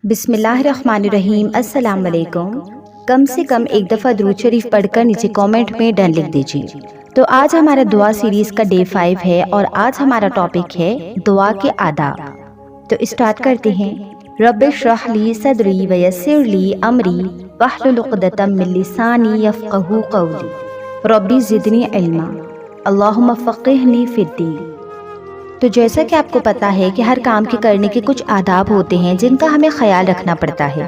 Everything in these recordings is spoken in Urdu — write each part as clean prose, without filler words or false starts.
بسم اللہ الرحمن الرحیم۔ السلام علیکم۔ کم سے کم ایک دفعہ درود شریف پڑھ کر نیچے کومنٹ میں ڈن لکھ دیجیے۔ تو آج ہمارا دعا سیریز کا ڈے 5 ہے اور آج ہمارا ٹاپک ہے دعا کے آداب۔ تو اسٹارٹ کرتے ہیں۔ رب اشرح لی صدری ویسر لی امری واحلل عقدۃ من لسانی یفقہوا قولی ربی زدنی علما اللہم فقہنی فی الدین۔ تو جیسا کہ آپ کو پتا ہے کہ ہر کام کے کرنے کے کچھ آداب ہوتے ہیں جن کا ہمیں خیال رکھنا پڑتا ہے۔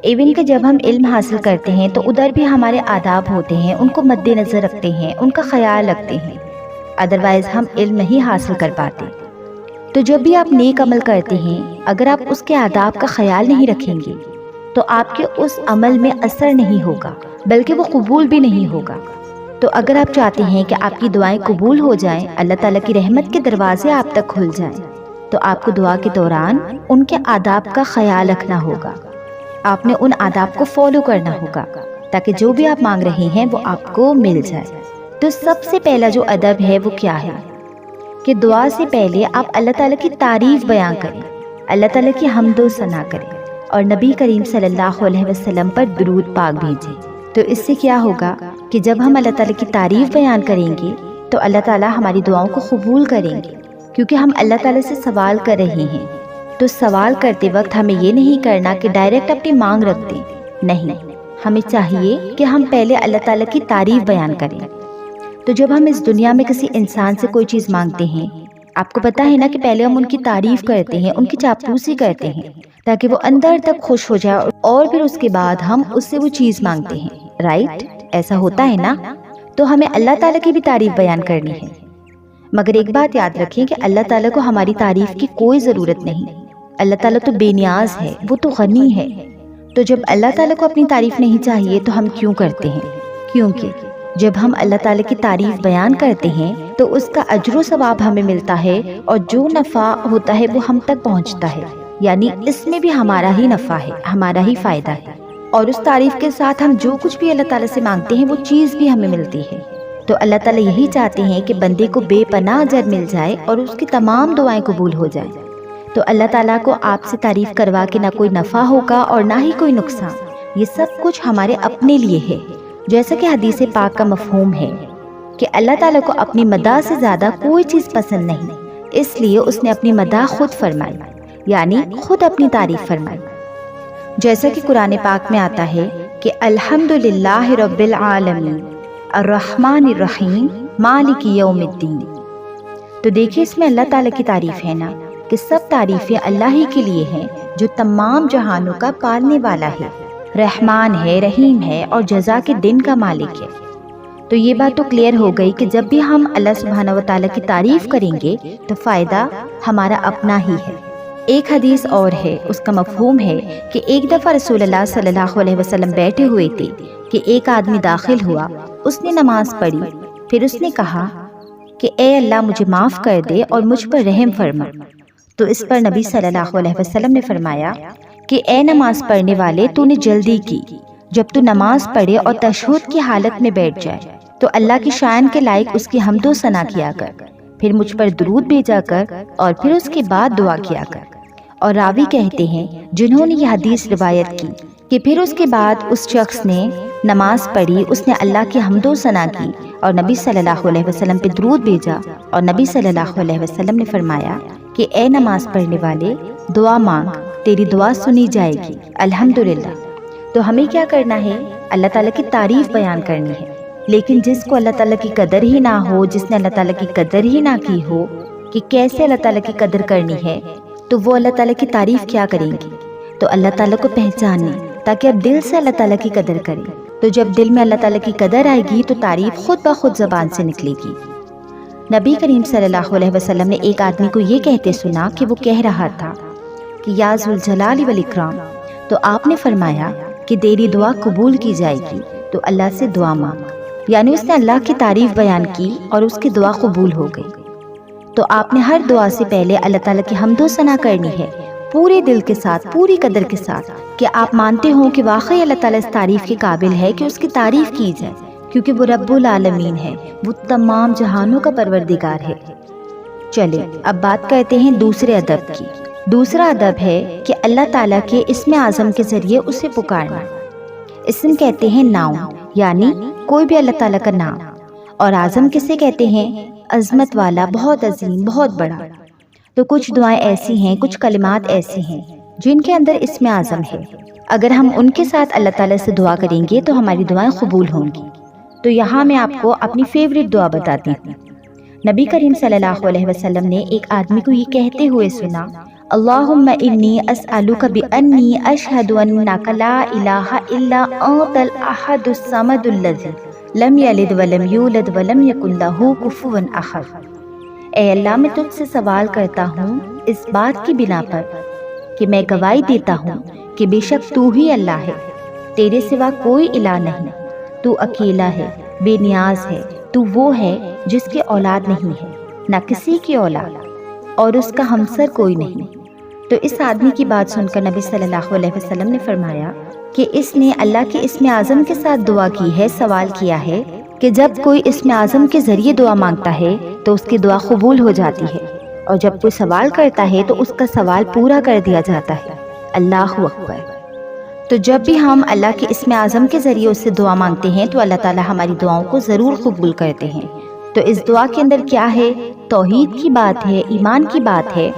ایون کہ جب ہم علم حاصل کرتے ہیں تو ادھر بھی ہمارے آداب ہوتے ہیں، ان کو مد نظر رکھتے ہیں، ان کا خیال رکھتے ہیں، ادروائز ہم علم نہیں حاصل کر پاتے۔ تو جب بھی آپ نیک عمل کرتے ہیں، اگر آپ اس کے آداب کا خیال نہیں رکھیں گے تو آپ کے اس عمل میں اثر نہیں ہوگا، بلکہ وہ قبول بھی نہیں ہوگا۔ تو اگر آپ چاہتے ہیں کہ آپ کی دعائیں قبول ہو جائیں، اللہ تعالیٰ کی رحمت کے دروازے آپ تک کھل جائیں، تو آپ کو دعا کے دوران ان کے آداب کا خیال رکھنا ہوگا۔ آپ نے ان آداب کو فالو کرنا ہوگا تاکہ جو بھی آپ مانگ رہے ہیں وہ آپ کو مل جائے۔ تو سب سے پہلا جو ادب ہے وہ کیا ہے کہ دعا سے پہلے آپ اللہ تعالیٰ کی تعریف بیان کریں، اللہ تعالیٰ کی حمد و ثنا کریں اور نبی کریم صلی اللہ علیہ وسلم پر درود پاک بھیجیں۔ تو اس سے کیا ہوگا کہ جب ہم اللہ تعالیٰ کی تعریف بیان کریں گے تو اللہ تعالیٰ ہماری دعاؤں کو قبول کریں گے، کیونکہ ہم اللہ تعالیٰ سے سوال کر رہے ہیں۔ تو سوال کرتے وقت ہمیں یہ نہیں کرنا کہ ڈائریکٹ اپنی مانگ رکھ دیں، نہیں، ہمیں چاہیے کہ ہم پہلے اللہ تعالیٰ کی تعریف بیان کریں۔ تو جب ہم اس دنیا میں کسی انسان سے کوئی چیز مانگتے ہیں، آپ کو پتا ہے نا کہ پہلے ہم ان کی تعریف کرتے ہیں، ان کی چاپلوسی کرتے ہیں تاکہ وہ اندر تک خوش ہو جائے اور پھر اس کے بعد ہم اس سے وہ چیز مانگتے ہیں، رائٹ؟ ایسا ہوتا ہے نا؟ تو ہمیں اللہ تعالیٰ کی بھی تعریف بیان کرنی ہے، مگر ایک بات یاد رکھیں کہ اللہ تعالیٰ کو ہماری تعریف کی کوئی ضرورت نہیں۔ اللہ تعالیٰ تو بے نیاز ہے، وہ تو غنی ہے۔ تو جب اللہ تعالیٰ کو اپنی تعریف نہیں چاہیے تو ہم کیوں کرتے ہیں؟ کیونکہ جب ہم اللہ تعالیٰ کی تعریف بیان کرتے ہیں تو اس کا اجر و ثواب ہمیں ملتا ہے اور جو نفع ہوتا ہے وہ ہم تک پہنچتا ہے، یعنی اس میں بھی ہمارا ہی نفع ہے، ہمارا ہی فائدہ ہے، اور اس تعریف کے ساتھ ہم جو کچھ بھی اللہ تعالیٰ سے مانگتے ہیں وہ چیز بھی ہمیں ملتی ہے۔ تو اللہ تعالیٰ یہی چاہتے ہیں کہ بندے کو بے پناہ اجر مل جائے اور اس کی تمام دعائیں قبول ہو جائیں۔ تو اللہ تعالیٰ کو آپ سے تعریف کروا کے نہ کوئی نفع ہوگا اور نہ ہی کوئی نقصان، یہ سب کچھ ہمارے اپنے لیے ہے۔ جیسا کہ حدیث پاک کا مفہوم ہے کہ اللہ تعالیٰ کو اپنی مدح سے زیادہ کوئی چیز پسند نہیں، اس لیے اس نے اپنی مدح خود فرمائی، یعنی خود اپنی تعریف فرمائی۔ جیسا کہ قرآن پاک میں آتا ہے کہ الحمدللہ رب العالمین الرحمن الرحیم مالک یوم الدین۔ تو دیکھیے اس میں اللہ تعالیٰ کی تعریف ہے نا، کہ سب تعریفیں اللہ ہی کے لیے ہیں جو تمام جہانوں کا پالنے والا ہے، رحمان ہے، رحیم ہے اور جزا کے دن کا مالک ہے۔ تو یہ بات تو کلیئر ہو گئی کہ جب بھی ہم اللہ سبحانہ و تعالیٰ کی تعریف کریں گے تو فائدہ ہمارا اپنا ہی ہے۔ ایک حدیث اور ہے، اس کا مفہوم ہے کہ ایک دفعہ رسول اللہ صلی اللہ علیہ وسلم بیٹھے ہوئے تھے کہ ایک آدمی داخل ہوا، اس نے نماز پڑھی، پھر اس نے کہا کہ اے اللہ مجھے معاف کر دے اور مجھ پر رحم فرما۔ تو اس پر نبی صلی اللہ علیہ وسلم نے فرمایا کہ اے نماز پڑھنے والے، تو نے جلدی کی، جب تو نماز پڑھے اور تشہد کی حالت میں بیٹھ جائے تو اللہ کی شان کے لائق اس کی حمد و ثنا کیا کر، پھر مجھ پر درود بھیجا کر اور پھر اس کے بعد دعا کیا کر۔ اور راوی کہتے ہیں جنہوں نے یہ حدیث روایت کی کہ پھر اس کے بعد اس شخص نے نماز پڑھی، اس نے اللہ کی حمد و ثنا کی اور نبی صلی اللہ علیہ وسلم پہ درود بھیجا، اور نبی صلی اللہ علیہ وسلم نے فرمایا کہ اے نماز پڑھنے والے، دعا مانگ، تیری دعا سنی جائے گی، الحمدللہ۔ تو ہمیں کیا کرنا ہے؟ اللہ تعالیٰ کی تعریف بیان کرنی ہے۔ لیکن جس کو اللہ تعالیٰ کی قدر ہی نہ ہو، جس نے اللہ تعالیٰ کی قدر ہی نہ کی ہو کہ کیسے اللہ تعالیٰ کی قدر کرنی ہے، تو وہ اللہ تعالیٰ کی تعریف کیا کریں گی؟ تو اللہ تعالیٰ کو پہچانیں تاکہ آپ دل سے اللہ تعالیٰ کی قدر کریں۔ تو جب دل میں اللہ تعالیٰ کی قدر آئے گی تو تعریف خود بخود زبان سے نکلے گی۔ نبی کریم صلی اللہ علیہ وسلم نے ایک آدمی کو یہ کہتے سنا کہ وہ کہہ رہا تھا کہ یا ذوالجلال والاکرام، تو آپ نے فرمایا کہ تیری دعا قبول کی جائے گی، تو اللہ سے دعا مانگ، یعنی اس نے اللہ کی تعریف بیان کی اور اس کی دعا قبول ہو گئی۔ تو آپ نے ہر دعا سے پہلے اللہ تعالیٰ کی حمد و ثنا کرنی ہے، پورے دل کے ساتھ، پوری قدر کے ساتھ، کہ آپ مانتے ہوں کہ واقعی اللہ تعالیٰ اس تعریف کے قابل ہے کہ اس کی تعریف کی جائے، کیونکہ وہ رب العالمین ہے، وہ تمام جہانوں کا پروردگار ہے۔ چلیں اب بات کرتے ہیں دوسرے ادب کی۔ دوسرا ادب ہے کہ اللہ تعالیٰ کے اسم اعظم کے ذریعے اسے پکارنا۔ اسم کہتے ہیں نام، یعنی کوئی بھی اللہ تعالیٰ کا نام، اور اعظم کسے کہتے ہیں؟ عظمت والا، بہت عظیم، بہت بڑا۔ تو کچھ دعائیں ایسی ہیں، کچھ کلمات ایسی ہیں جن کے اندر اسم اعظم ہے، اگر ہم ان کے ساتھ اللہ تعالیٰ سے دعا کریں گے تو ہماری دعائیں قبول ہوں گی۔ تو یہاں میں آپ کو اپنی فیوریٹ دعا بتاتی ہوں۔ نبی کریم صلی اللہ علیہ وسلم نے ایک آدمی کو یہ کہتے ہوئے سنا، اللہم انی اسألک بانی اشہد انک لا الہ الا انت الاحد الصمد الذی لم یلد ولم یولد ولم یکن لہ کفوا احد۔ اے اللہ، میں تجھ سے سوال کرتا ہوں اس بات کی بنا پر کہ میں گواہی دیتا ہوں کہ بے شک تو ہی اللہ ہے، تیرے سوا کوئی الہ نہیں، تو اکیلا ہے، بے نیاز ہے، تو وہ ہے جس کی اولاد نہیں ہے، نہ کسی کی اولاد، اور اس کا ہمسر کوئی نہیں۔ تو اس آدمی کی بات سن کر نبی صلی اللہ علیہ وسلم نے فرمایا کہ اس نے اللہ کے اسم اعظم کے ساتھ دعا کی ہے، سوال کیا ہے کہ جب کوئی اسم اعظم کے ذریعے دعا مانگتا ہے تو اس کی دعا قبول ہو جاتی ہے، اور جب کوئی سوال کرتا ہے تو اس کا سوال پورا کر دیا جاتا ہے۔ اللہ اکبر۔ تو جب بھی ہم اللہ کے اسم اعظم کے ذریعے اس سے دعا مانگتے ہیں تو اللہ تعالی ہماری دعاؤں کو ضرور قبول کرتے ہیں۔ تو اس دعا کے اندر کیا ہے؟ توحید کی بات ہے، ایمان کی بات ہے،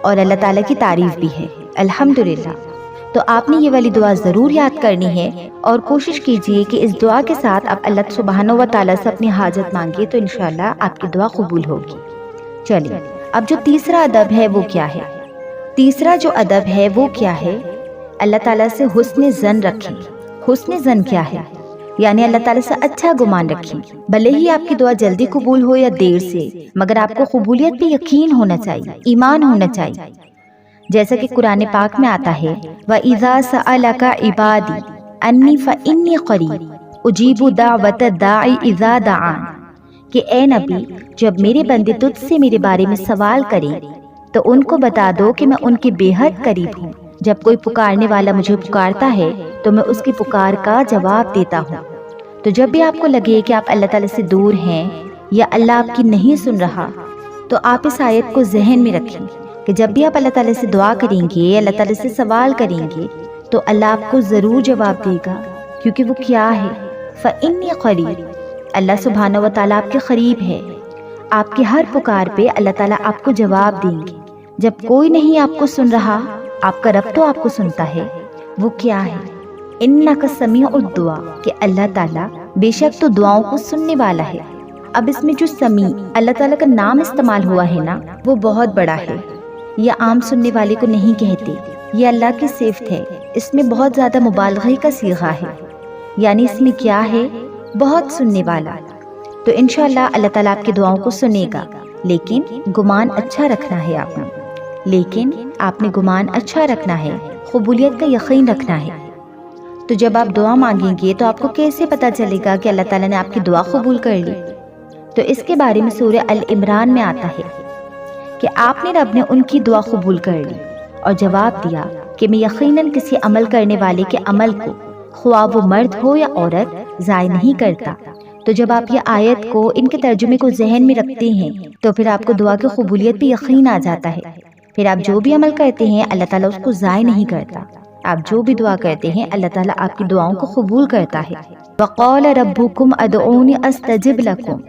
اور اللہ تعالیٰ کی تعریف بھی ہے، الحمدللہ۔ تو آپ نے یہ والی دعا ضرور یاد کرنی ہے، اور کوشش کیجئے کہ اس دعا کے ساتھ آپ اللہ سبحانہ و تعالیٰ سے اپنی حاجت مانگیے تو انشاءاللہ آپ کی دعا قبول ہوگی۔ چلیے اب جو تیسرا ادب ہے وہ کیا ہے؟ تیسرا جو ادب ہے وہ کیا ہے؟ اللہ تعالیٰ سے حسن ظن رکھیں۔ حسن ظن کیا ہے؟ یعنی اللہ تعالیٰ سے اچھا گمان رکھیں، بھلے ہی آپ کی دعا جلدی قبول ہو یا دیر سے، مگر آپ کو قبولیت پہ یقین ہونا چاہیے، ایمان ہونا چاہیے۔ جیسا کہ قرآن پاک میں آتا ہے وَإِذَا سَأَلَكَ عِبَادِي أَنِّي فَإِنِّي قَرِيبٌ أُجِيبُ دَعْوَةَ الدَّاعِ إِذَا دَعَانِ، کہ اے نبی، جب میرے بندے تجھ سے میرے بارے میں سوال کریں تو ان کو بتا دو کہ میں ان کے بے حد قریب ہوں، جب کوئی پکارنے والا مجھے پکارتا ہے تو میں اس کی پکار کا جواب دیتا ہوں۔ تو جب بھی آپ کو لگے کہ آپ اللہ تعالیٰ سے دور ہیں یا اللہ آپ کی نہیں سن رہا، تو آپ اس آیت کو ذہن میں رکھیں کہ جب بھی آپ اللہ تعالیٰ سے دعا کریں گے، اللہ تعالیٰ سے سوال کریں گے تو اللہ آپ کو ضرور جواب دے گا، کیونکہ وہ کیا ہے؟ فَإِنِّي قَرِيبٌ، اللہ سبحانہ و تعالیٰ آپ کے قریب ہے، آپ کی ہر پکار پہ اللہ تعالیٰ آپ کو جواب دیں گے۔ جب کوئی نہیں آپ کو سن رہا، آپ کا رب تو آپ کو سنتا ہے۔ وہ کیا ہے؟ اِنَّكَ سَمِيعُ الدُّعَاء، کہ اللہ تعالیٰ بے شک تو دعاؤں کو سننے والا ہے۔ اب اس میں جو سمیع اللہ تعالیٰ کا نام استعمال ہوا ہے نا، وہ بہت بڑا ہے، یہ عام سننے والے کو نہیں کہتے، یہ اللہ کی صفت ہے، اس میں بہت زیادہ مبالغے کا صیغہ ہے، یعنی اس میں کیا ہے؟ بہت سننے والا۔ تو انشاءاللہ اللہ تعالیٰ آپ کی دعاؤں کو سنے گا، لیکن گمان اچھا رکھنا ہے آپ نے گمان اچھا رکھنا ہے، قبولیت کا یقین رکھنا ہے۔ تو جب آپ دعا مانگیں گے تو آپ کو کیسے پتا چلے گا کہ اللہ تعالیٰ نے آپ کی دعا قبول کر لی؟ تو اس کے بارے میں سورہ العمران میں آتا ہے کہ آپ نے رب نے ان کی دعا قبول کر لی اور جواب دیا کہ میں یقیناً کسی عمل کرنے والے کے عمل کو، خواہ وہ مرد ہو یا عورت، ضائع نہیں کرتا۔ تو جب آپ یہ آیت کو، ان کے ترجمے کو ذہن میں رکھتے ہیں تو پھر آپ کو دعا کی قبولیت پہ یقین آ جاتا ہے۔ پھر آپ جو بھی عمل کرتے ہیں اللہ تعالیٰ اس کو ضائع نہیں کرتا، آپ جو بھی دعا کرتے ہیں اللہ تعالیٰ آپ کی دعاؤں کو قبول کرتا ہے۔ وَقَالَ رَبُّكُمْ أَدْعُونِي أَسْتَجِبْ لَكُمْ،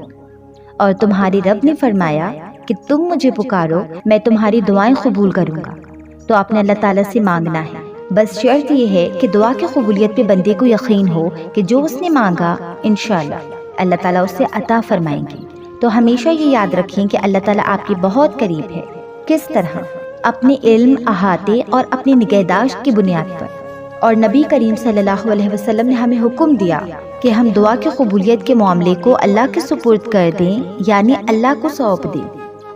اور تمہارے رب نے فرمایا کہ تم مجھے پکارو، میں تمہاری دعائیں قبول کروں گا۔ تو آپ نے اللہ تعالیٰ سے مانگنا ہے، بس شرط یہ ہے کہ دعا کی قبولیت پہ بندے کو یقین ہو کہ جو اس نے مانگا انشاءاللہ اللہ تعالیٰ اس سے عطا فرمائیں گے۔ تو ہمیشہ یہ یاد رکھیں کہ اللہ تعالیٰ آپ کے بہت قریب ہے۔ کس طرح؟ اپنے علم، احاطے اور اپنی نگہداشت کی بنیاد پر۔ اور نبی کریم صلی اللہ علیہ وسلم نے ہمیں حکم دیا کہ ہم دعا کی قبولیت کے معاملے کو اللہ کے سپرد کر دیں، یعنی اللہ کو سونپ دیں،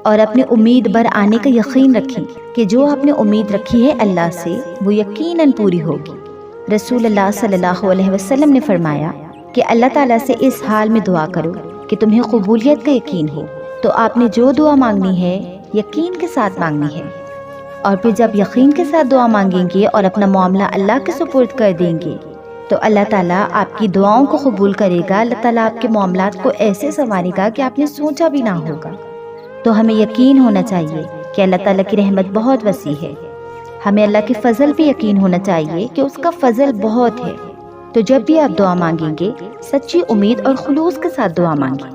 اور اپنے امید بر آنے کا یقین رکھیں کہ جو آپ نے امید رکھی ہے اللہ سے وہ یقیناً پوری ہوگی۔ رسول اللہ صلی اللہ علیہ وسلم نے فرمایا کہ اللہ تعالیٰ سے اس حال میں دعا کرو کہ تمہیں قبولیت کا یقین ہو۔ تو آپ نے جو دعا مانگنی ہے یقین کے ساتھ مانگنی ہے، اور پھر جب یقین کے ساتھ دعا مانگیں گے اور اپنا معاملہ اللہ کے سپرد کر دیں گے تو اللہ تعالیٰ آپ کی دعاؤں کو قبول کرے گا۔ اللہ تعالیٰ آپ کے معاملات کو ایسے سنوارے گا کہ آپ نے سوچا بھی نہ ہوگا۔ تو ہمیں یقین ہونا چاہیے کہ اللہ تعالیٰ کی رحمت بہت وسیع ہے، ہمیں اللہ کے فضل پہ یقین ہونا چاہیے کہ اس کا فضل بہت ہے۔ تو جب بھی آپ دعا مانگیں گے سچی امید اور خلوص کے ساتھ دعا مانگیں۔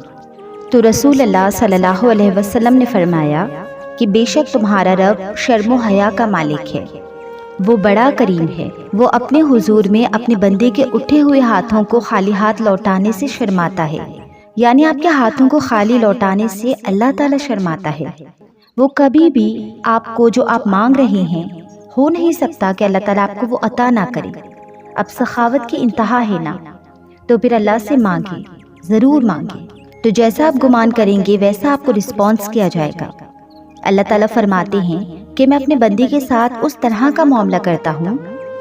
تو رسول اللہ صلی اللہ علیہ وسلم نے فرمایا کہ بے شک تمہارا رب شرم و حیا کا مالک ہے، وہ بڑا کریم ہے، وہ اپنے حضور میں اپنے بندے کے اٹھے ہوئے ہاتھوں کو خالی ہاتھ لوٹانے سے شرماتا ہے، یعنی آپ کے ہاتھوں کو خالی لوٹانے سے اللہ تعالیٰ شرماتا ہے۔ وہ کبھی بھی آپ کو جو آپ مانگ رہے ہیں ہو نہیں سکتا کہ اللہ تعالیٰ آپ کو وہ عطا نہ کرے۔ اب سخاوت کی انتہا ہے نا، تو پھر اللہ سے مانگے، ضرور مانگے، تو جیسا آپ گمان کریں گے ویسا آپ کو رسپانس کیا جائے گا۔ اللہ تعالیٰ فرماتے ہیں کہ میں اپنے بندے کے ساتھ اس طرح کا معاملہ کرتا ہوں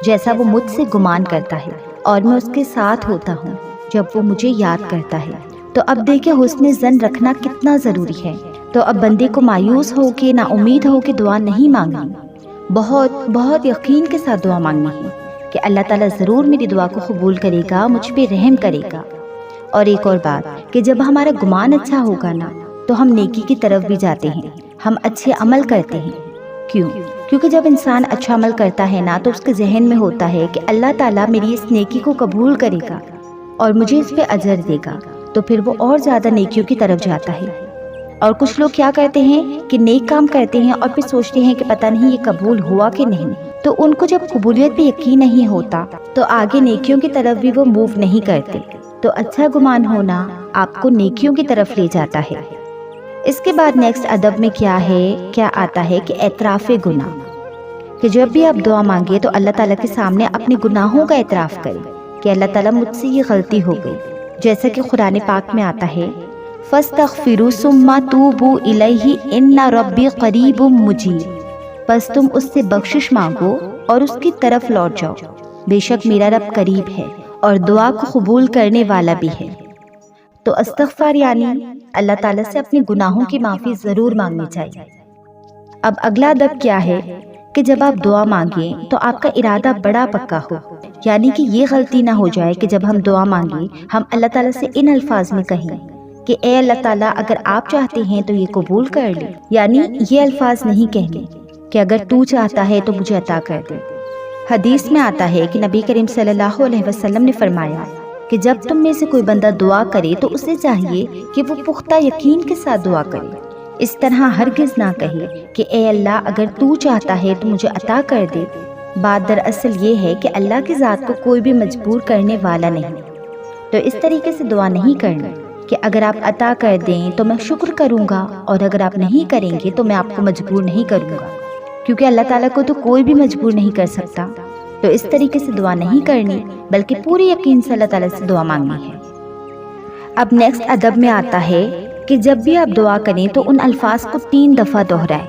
جیسا وہ مجھ سے گمان کرتا ہے، اور میں اس کے ساتھ ہوتا ہوں جب وہ مجھے یاد کرتا ہے۔ تو اب دیکھیں حسن ظن رکھنا کتنا ضروری ہے۔ تو اب بندے کو مایوس ہو کے، نا امید ہو کے دعا نہیں مانگنی، بہت بہت یقین کے ساتھ دعا مانگنی ہے کہ اللہ تعالیٰ ضرور میری دعا کو قبول کرے گا، مجھ پہ رحم کرے گا۔ اور ایک اور بات کہ جب ہمارا گمان اچھا ہوگا نا تو ہم نیکی کی طرف بھی جاتے ہیں، ہم اچھے عمل کرتے ہیں۔ کیونکہ جب انسان اچھا عمل کرتا ہے نا تو اس کے ذہن میں ہوتا ہے کہ اللہ تعالیٰ میری اس نیکی کو قبول کرے گا اور مجھے اس پہ اجر دے گا، تو پھر وہ اور زیادہ نیکیوں کی طرف جاتا ہے۔ اور کچھ لوگ کیا کرتے ہیں کہ نیک کام کرتے ہیں اور پھر سوچتے ہیں کہ پتہ نہیں یہ قبول ہوا کہ نہیں، تو ان کو جب قبولیت پہ یقین نہیں ہوتا تو آگے نیکیوں کی طرف بھی وہ موو نہیں کرتے۔ تو اچھا گمان ہونا آپ کو نیکیوں کی طرف لے جاتا ہے۔ اس کے بعد نیکسٹ ادب میں کیا آتا ہے کہ اعتراف گناہ، کہ جب بھی آپ دعا مانگے تو اللہ تعالیٰ کے سامنے اپنے گناہوں کا اعتراف کریں کہ اللہ تعالیٰ مجھ سے یہ غلطی ہو گئی، جیسا کہ قرآن پاک میں آتا ہے فَاسْتَغْفِرُوا ثُمَّ تُوبُوا إِلَيْهِ إِنَّ رَبِّي قَرِيبٌ مُجِيبٌ، پس تم اس سے بخشش مانگو اور اس کی طرف لوٹ جاؤ، بے شک میرا رب قریب ہے اور دعا کو قبول کرنے والا بھی ہے۔ تو استغفار یعنی اللہ تعالیٰ سے اپنے گناہوں کی معافی ضرور مانگنی چاہیے۔ اب اگلا ادب کیا ہے کہ جب آپ دعا مانگیں تو آپ کا ارادہ بڑا پکا ہو، یعنی کہ یہ غلطی نہ ہو جائے کہ جب ہم دعا مانگیں ہم اللہ تعالیٰ سے ان الفاظ میں کہیں کہ اے اللہ تعالیٰ اگر آپ چاہتے ہیں تو یہ قبول کر لیں، یعنی یہ الفاظ نہیں کہنے کہ اگر تو چاہتا ہے تو مجھے عطا کر دے۔ حدیث میں آتا ہے کہ نبی کریم صلی اللہ علیہ وسلم نے فرمایا کہ جب تم میں سے کوئی بندہ دعا کرے تو اسے چاہیے کہ وہ پختہ یقین کے ساتھ دعا کرے، اس طرح ہرگز نہ کہے کہ اے اللہ اگر تو چاہتا ہے تو مجھے عطا کر دے۔ بات دراصل یہ ہے کہ اللہ کی ذات کو کوئی بھی مجبور کرنے والا نہیں، تو اس طریقے سے دعا نہیں کرنی کہ اگر آپ عطا کر دیں تو میں شکر کروں گا، اور اگر آپ نہیں کریں گے تو میں آپ کو مجبور نہیں کروں گا، کیونکہ اللہ تعالیٰ کو تو کوئی بھی مجبور نہیں کر سکتا۔ تو اس طریقے سے دعا نہیں کرنی بلکہ پوری یقین سے اللہ تعالیٰ سے دعا مانگنی ہے۔ اب نیکسٹ ادب میں آتا ہے کہ جب بھی آپ دعا کریں تو ان الفاظ کو 3 دفعہ دہرائیں۔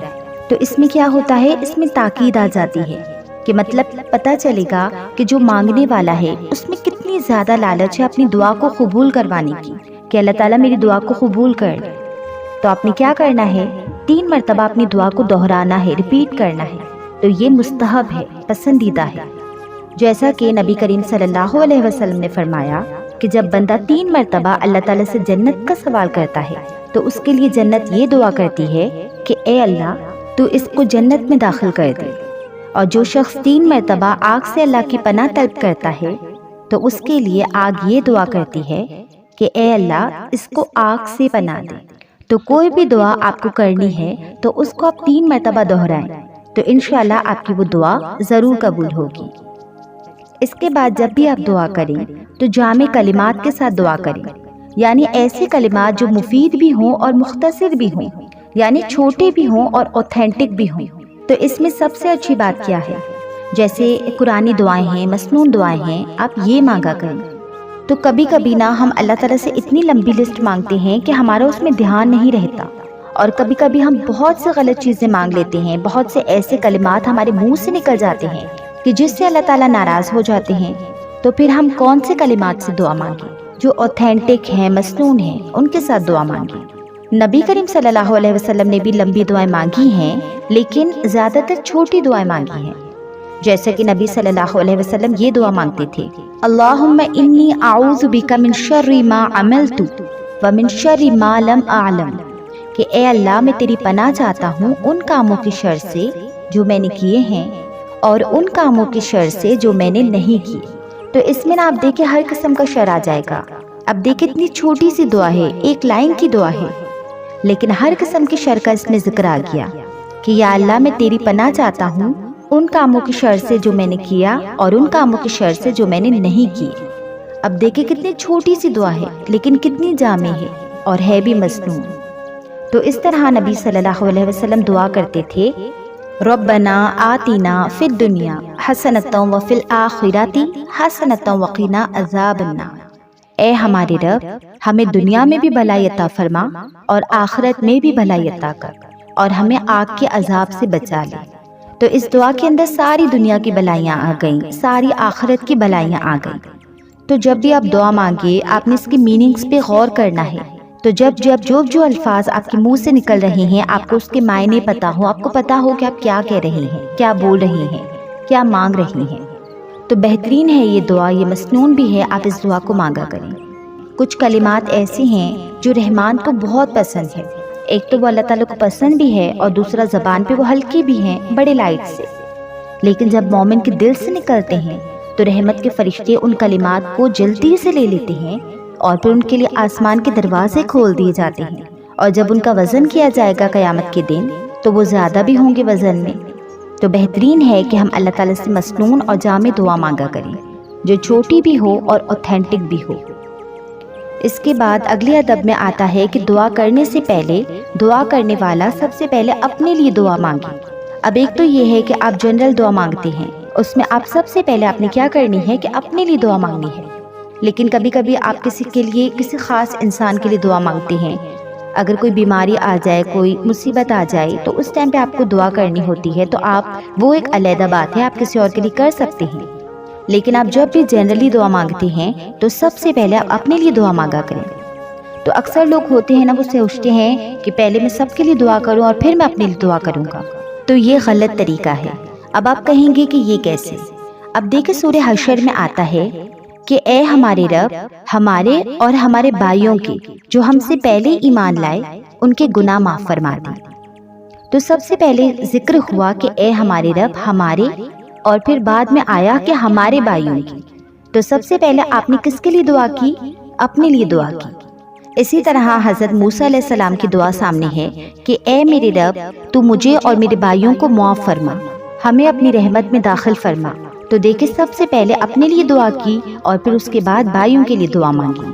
تو اس میں کیا ہوتا ہے، اس میں تاکید آ جاتی ہے کہ مطلب پتہ چلے گا کہ جو مانگنے والا ہے اس میں کتنی زیادہ لالچ ہے اپنی دعا کو قبول کروانے کی کہ اللہ تعالیٰ میری دعا کو قبول کر لے۔ تو آپ نے کیا کرنا ہے، 3 مرتبہ اپنی دعا کو دہرانا ہے، ریپیٹ کرنا ہے۔ تو یہ مستحب ہے، پسندیدہ ہے، جیسا کہ نبی کریم صلی اللہ علیہ وسلم نے فرمایا کہ جب بندہ 3 مرتبہ اللہ تعالیٰ سے جنت کا سوال کرتا ہے تو اس کے لیے جنت یہ دعا کرتی ہے کہ اے اللہ تو اس کو جنت میں داخل کر دے، اور جو شخص 3 مرتبہ آگ سے اللہ کی پناہ طلب کرتا ہے تو اس کے لیے آگ یہ دعا کرتی ہے کہ اے اللہ اس کو آگ سے پناہ دے۔ تو کوئی بھی دعا آپ کو کرنی ہے تو اس کو آپ 3 مرتبہ دہرائیں، تو انشاءاللہ آپ کی وہ دعا ضرور قبول ہوگی۔ اس کے بعد جب بھی آپ دعا کریں تو جامع کلمات کے ساتھ دعا کریں، یعنی ایسے کلمات جو مفید بھی ہوں اور مختصر بھی ہوں، یعنی چھوٹے بھی ہوں اور اوتھینٹک بھی ہوں۔ تو اس میں سب سے اچھی بات کیا ہے، جیسے قرآنی دعائیں ہیں، مسنون دعائیں ہیں، آپ یہ مانگا کریں۔ تو کبھی کبھی نا ہم اللہ تعالیٰ سے اتنی لمبی لسٹ مانگتے ہیں کہ ہمارا اس میں دھیان نہیں رہتا، اور کبھی کبھی ہم بہت سے غلط چیزیں مانگ لیتے ہیں، بہت سے ایسے کلمات ہمارے منہ سے نکل جاتے ہیں کہ جس سے اللہ تعالیٰ ناراض ہو جاتے ہیں۔ تو پھر ہم کون سے کلمات سے دعا مانگیں، جو اوتھینٹک ہیں، مسنون ہیں، ان کے ساتھ دعا مانگیں۔ نبی کریم صلی اللہ علیہ وسلم نے بھی لمبی دعائیں مانگی ہیں، لیکن زیادہ تر چھوٹی دعائیں مانگی ہیں، جیسے کہ نبی صلی اللہ علیہ وسلم یہ دعا مانگتے تھے، اللہم انی اعوذ بک من شر ما عملت ومن شر ما لم اعلم، کہ اے اللہ میں تیری پناہ چاہتا ہوں ان کاموں کی شر سے جو میں نے کیے ہیں اور ان کاموں کی شر سے جو میں نے نہیں کی۔ تو اس میں نا آپ دیکھیں ہر قسم کا شر آ جائے گا۔ اب دیکھیں اتنی چھوٹی سی دعا ہے، ایک لائن کی دعا ہے، لیکن ہر قسم کی شر کا اس میں ذکر آ گیا کہ یا اللہ میں تیری پناہ چاہتا ہوں ان کاموں کی شر سے جو میں نے کیا اور ان کاموں کی شر سے جو میں نے نہیں کی۔ اب دیکھیں کتنی چھوٹی سی دعا ہے لیکن کتنی جامع ہے اور ہے بھی مسنون۔ تو اس طرح نبی صلی اللہ علیہ وسلم دعا کرتے تھے، ربنا آتنا فی الدنیا حسنۃ وفی الآخرۃ حسنۃ وقنا عذاب النار۔ اے ہمارے رب ہمیں دنیا میں بھی بھلائی عطا فرما اور آخرت میں بھی بھلائی عطا کر اور ہمیں آگ کے عذاب سے بچا لے۔ تو اس دعا کے اندر ساری دنیا کی بھلائیاں آ گئیں، ساری آخرت کی بھلائیاں آ گئیں۔ تو جب بھی آپ دعا مانگے آپ نے اس کی میننگز پہ غور کرنا ہے۔ تو جو الفاظ آپ کے منہ سے نکل رہے ہیں آپ کو اس کے معنی پتا ہو، آپ کو پتا ہو کہ آپ کیا کہہ رہے ہیں، کیا بول رہے ہیں، کیا مانگ رہے ہیں، تو بہترین ہے یہ دعا، یہ مسنون بھی ہے، آپ اس دعا کو مانگا کریں۔ کچھ کلمات ایسے ہیں جو رحمان کو بہت پسند ہے، ایک تو وہ اللہ تعالیٰ کو پسند بھی ہے اور دوسرا زبان پہ وہ ہلکی بھی ہیں، بڑے لائٹ سے، لیکن جب مومن کے دل سے نکلتے ہیں تو رحمت کے فرشتے ان کلمات کو جلدی سے لے لیتے ہیں اور پھر ان کے لیے آسمان کے دروازے کھول دیے جاتے ہیں، اور جب ان کا وزن کیا جائے گا قیامت کے دن تو وہ زیادہ بھی ہوں گے وزن میں۔ تو بہترین ہے کہ ہم اللہ تعالیٰ سے مسنون اور جامع دعا مانگا کریں جو چھوٹی بھی ہو اور اوتھینٹک بھی ہو۔ اس کے بعد اگلے ادب میں آتا ہے کہ دعا کرنے سے پہلے دعا کرنے والا سب سے پہلے اپنے لیے دعا مانگے۔ اب ایک تو یہ ہے کہ آپ جنرل دعا مانگتے ہیں، اس میں آپ سب سے پہلے آپ نے کیا کرنی ہے کہ اپنے لیے دعا مانگنی ہے، لیکن کبھی کبھی آپ کسی کے لیے کسی خاص انسان کے لیے دعا مانگتے ہیں۔ اگر کوئی بیماری آ جائے، کوئی مصیبت آ جائے تو اس ٹائم پہ آپ کو دعا کرنی ہوتی ہے، تو آپ وہ ایک علیحدہ بات ہے، آپ کسی اور کے لیے کر سکتے ہیں، لیکن آپ جب بھی جنرلی دعا مانگتے ہیں تو سب سے پہلے آپ اپنے لیے دعا مانگا کریں۔ تو اکثر لوگ ہوتے ہیں نا، وہ سوچتے ہیں کہ پہلے میں سب کے لیے دعا کروں اور پھر میں اپنے لیے دعا کروں گا، تو یہ غلط طریقہ ہے۔ اب آپ کہیں گے کہ یہ کیسے؟ اب دیکھیں سورہ حشر میں آتا ہے کہ اے ہمارے رب ہمارے اور ہمارے بھائیوں کے جو ہم سے پہلے ایمان لائے ان کے گناہ معاف فرما دے۔ تو سب سے پہلے ذکر ہوا کہ اے ہمارے رب ہمارے، اور پھر بعد میں آیا کہ ہمارے بھائیوں کی۔ تو سب سے پہلے آپ نے کس کے لیے دعا کی؟ اپنے لیے دعا کی۔ اسی طرح حضرت موسیٰ علیہ السلام کی دعا سامنے ہے کہ اے میرے رب تو مجھے اور میرے بھائیوں کو معاف فرما، ہمیں اپنی رحمت میں داخل فرما۔ تو دیکھیں سب سے پہلے اپنے لیے دعا کی اور پھر اس کے بعد بھائیوں کے لیے دعا مانگی۔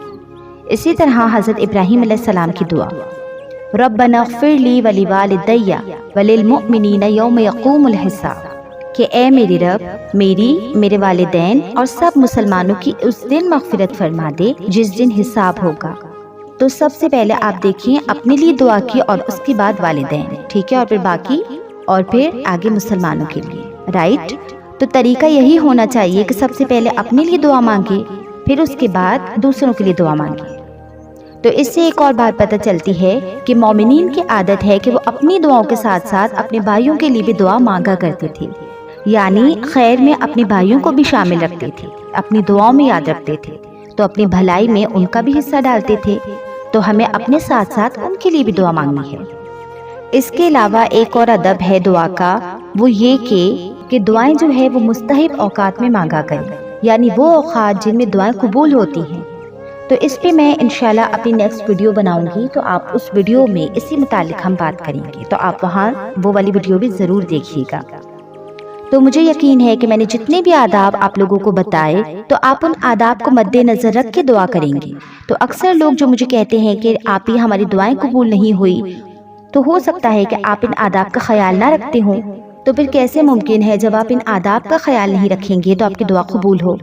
اسی طرح حضرت ابراہیم علیہ السلام کی دعا، ربنا اغفر لی ولوالدی وللمؤمنین یوم یقوم الحساب، کہ اے میرے رب میری، میرے والدین اور سب مسلمانوں کی اس دن مغفرت فرما دے جس دن حساب ہوگا۔ تو سب سے پہلے آپ دیکھیں اپنے لیے دعا کی اور اس کے بعد والدین، ٹھیک ہے، اور پھر باقی اور پھر آگے مسلمانوں کے لیے، رائٹ؟ تو طریقہ یہی ہونا چاہیے کہ سب سے پہلے اپنے لیے دعا مانگے پھر اس کے بعد دوسروں کے لیے دعا مانگے۔ تو اس سے ایک اور بات پتہ چلتی ہے کہ مومنین کی عادت ہے کہ وہ اپنی دعاؤں کے ساتھ ساتھ اپنے بھائیوں کے لیے بھی دعا مانگا کرتے تھے، یعنی خیر میں اپنے بھائیوں کو بھی شامل رکھتے تھے، اپنی دعاؤں میں یاد رکھتے تھے، تو اپنی بھلائی میں ان کا بھی حصہ ڈالتے تھے۔ تو ہمیں اپنے ساتھ ساتھ ان کے لیے بھی دعا مانگنی ہے۔ اس کے علاوہ ایک اور ادب ہے دعا کا، وہ یہ کہ دعائیں جو ہے وہ مستحب اوقات میں مانگا کریں، یعنی وہ اوقات جن میں دعائیں قبول ہوتی ہیں۔ تو اس پہ میں انشاءاللہ اپنی نیکسٹ ویڈیو بناؤں گی، تو آپ اس ویڈیو میں اسی متعلق ہم بات کریں گے، تو آپ وہاں وہ والی ویڈیو بھی ضرور دیکھیے گا۔ تو مجھے یقین ہے کہ میں نے جتنے بھی آداب آپ لوگوں کو بتائے تو آپ ان آداب کو مد نظر رکھ کے دعا کریں گے۔ تو اکثر لوگ جو مجھے کہتے ہیں کہ آپ ہی ہماری دعائیں قبول نہیں ہوئی، تو ہو سکتا ہے کہ آپ ان آداب کا خیال نہ رکھتے ہوں، تو پھر کیسے ممکن ہے جب آپ ان آداب کا خیال نہیں رکھیں گے تو آپ کی دعا قبول ہو؟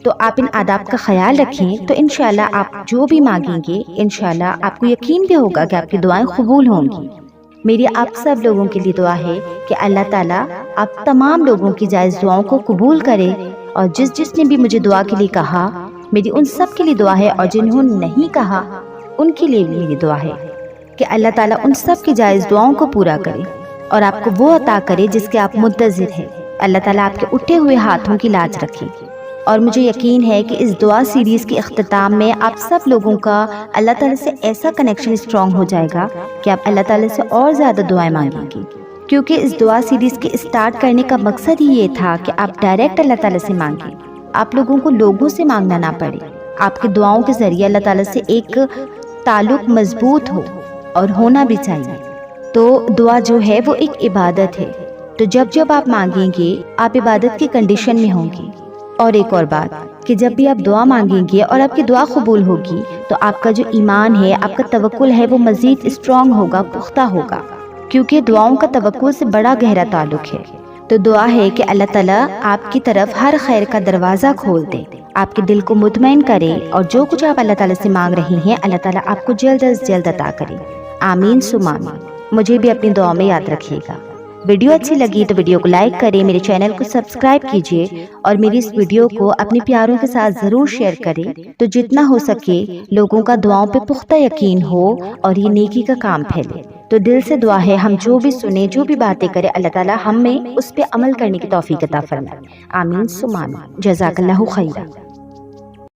تو آپ ان آداب کا خیال رکھیں تو انشاءاللہ آپ جو بھی مانگیں گے انشاءاللہ آپ کو یقین بھی ہوگا کہ آپ کی دعائیں قبول ہوں گی۔ میری آپ سب لوگوں کے لیے دعا ہے کہ اللہ تعالیٰ آپ تمام لوگوں کی جائز دعاؤں کو قبول کرے، اور جس نے بھی مجھے دعا کے لیے کہا میری ان سب کے لیے دعا ہے، اور جنہوں نے نہیں کہا ان کے لیے بھی میری دعا ہے کہ اللہ تعالیٰ ان سب کی جائز دعاؤں کو پورا کرے اور آپ کو وہ عطا کرے جس کے آپ منتظر ہیں۔ اللہ تعالیٰ آپ کے اٹھے ہوئے ہاتھوں کی لاج رکھے، اور مجھے یقین ہے کہ اس دعا سیریز کے اختتام میں آپ سب لوگوں کا اللہ تعالیٰ سے ایسا کنیکشن اسٹرانگ ہو جائے گا کہ آپ اللہ تعالیٰ سے اور زیادہ دعائیں مانگیں گے، کیونکہ اس دعا سیریز کے اسٹارٹ کرنے کا مقصد ہی یہ تھا کہ آپ ڈائریکٹ اللہ تعالیٰ سے مانگیں، آپ لوگوں کو لوگوں سے مانگنا نہ پڑے، آپ کے دعاؤں کے ذریعے اللہ تعالیٰ سے ایک تعلق مضبوط ہو اور ہونا بھی چاہیے۔ تو دعا جو ہے وہ ایک عبادت ہے، تو جب آپ مانگیں گے آپ عبادت کی کنڈیشن میں ہوں گے۔ اور ایک اور بات کہ جب بھی آپ دعا مانگیں گے اور آپ کی دعا قبول ہوگی تو آپ کا جو ایمان ہے، آپ کا توکل ہے، وہ مزید اسٹرانگ ہوگا، پختہ ہوگا، کیونکہ دعاؤں کا توکل سے بڑا گہرا تعلق ہے۔ تو دعا ہے کہ اللہ تعالیٰ آپ کی طرف ہر خیر کا دروازہ کھول دے، آپ کے دل کو مطمئن کرے، اور جو کچھ آپ اللہ تعالیٰ سے مانگ رہی ہیں اللہ تعالیٰ آپ کو جلد از جلد عطا کرے۔ آمین ثم آمین۔ مجھے بھی اپنی دعا میں یاد رکھیے گا۔ ویڈیو اچھی لگی تو ویڈیو کو لائک کریں، میرے چینل کو سبسکرائب کیجیے، اور میری اس ویڈیو کو اپنے پیاروں کے ساتھ ضرور شیئر کریں، تو جتنا ہو سکے لوگوں کا دعاؤں پہ پختہ یقین ہو اور یہ نیکی کا کام پھیلے۔ تو دل سے دعا ہے ہم جو بھی سنیں، جو بھی باتیں کریں، اللہ تعالیٰ ہم میں اس پہ عمل کرنے کی توفیق عطا فرمائے۔ آمین ثم آمین۔ جزاک اللہ خیرا۔